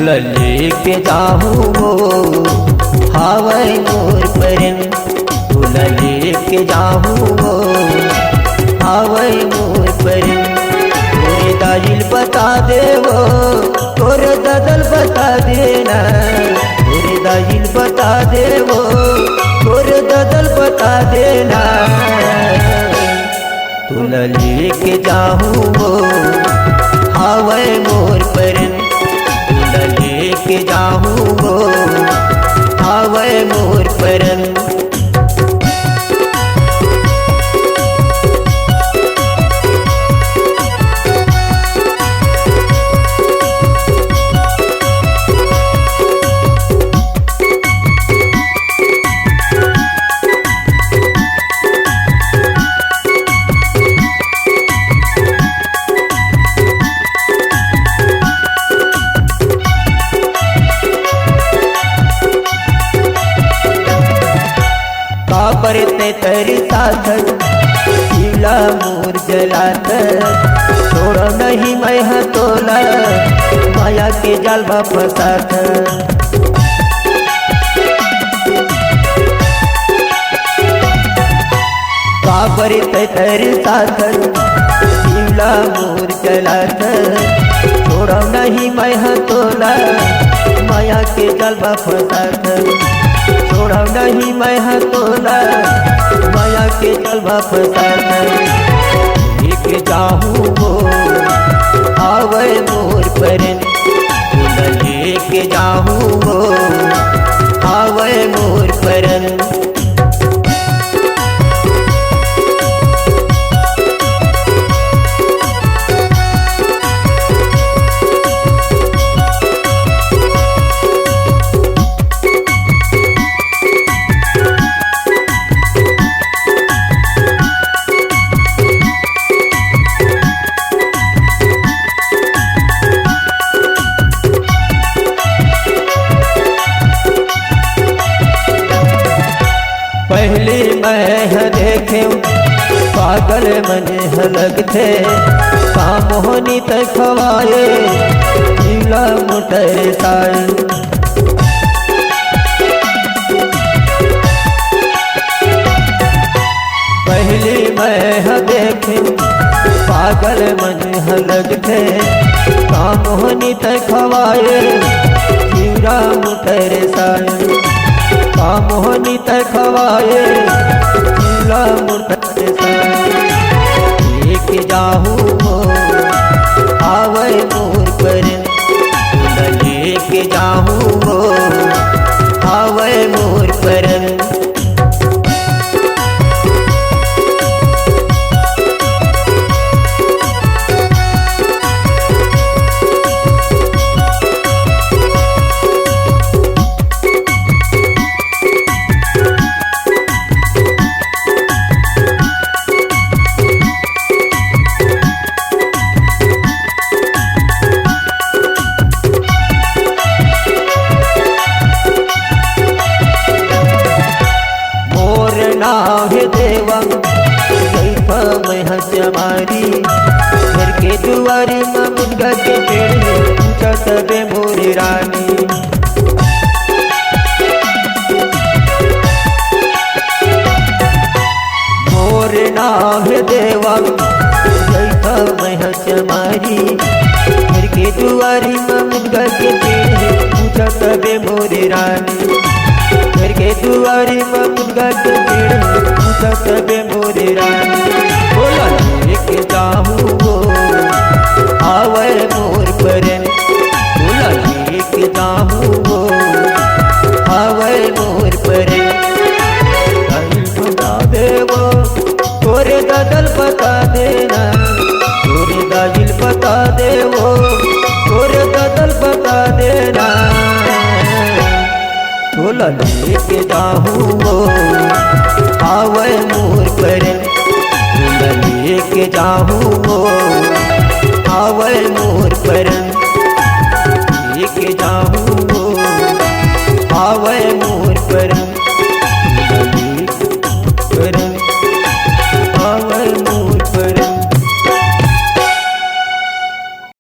फूल लेके जाहूँ वो हावै मोर परन। फूल लेके जाहूँ वो हावै मोर परन। तोरे दाजिल बता दे वो तोरे ददल बता देना। तोरे दाजिल बता दे वो तोरे ददल बता देना। फूल लेके जाहूँ वो हावै मोर परन। फूल लेके जाहूँ वो हावै मोर परन। परते तेरी साथ शिला मोर जलात। छोड़ो नहीं मैं हतोला माया के जाल में फंसात। परते तेरी साथ शिला मोर जलात। छोड़ो नहीं मैं हतोला माया के जाल में फंसात। छोड़ा नहीं मैं हतोला माया के जलवा फंसाना। लेके जाहूँ वो हावै मोर परन। फूल लेके जाहूँ वो हावै मोर परन। पहले मैं देखे पागल मन हलग थे काम होनी तक खवाए झीला मुटर साए। पहले मैं देखे पागल मन हलग थे काम होनी तक खवाए झीला मुटर साए। मोहनी तखवाए झूला मुर्तते लेके जाहूँ वो हावै मोर परन। फूल लेके जाहूँ वो हावै मोर परन। देवा कैफा मैं हंस मारी घर के दुआरे में मुनगा के पेड़ पूछा तबे मोर रानी। मोर नाम देवा कैफा मैं हंस मारी घर के दुआरे में मुनगा के पेड़ पूछा तबे मोर रानी। घर के दुआरे में मुनगा के पेड़ पूछा तबे मोर रानी। बोला लेके जाहूँ वो हावै मोर परन। बोला लेके जाहूँ वो हावै मोर परन। दाजिल बता दे वो तोरे ददल बता देना। तोरे दाजिल बता दे वो तोरे ददल बता देना। फूल लेके जाहूँ वो हावै मोर परन। फूल लेके जाहूँ वो हावै मोर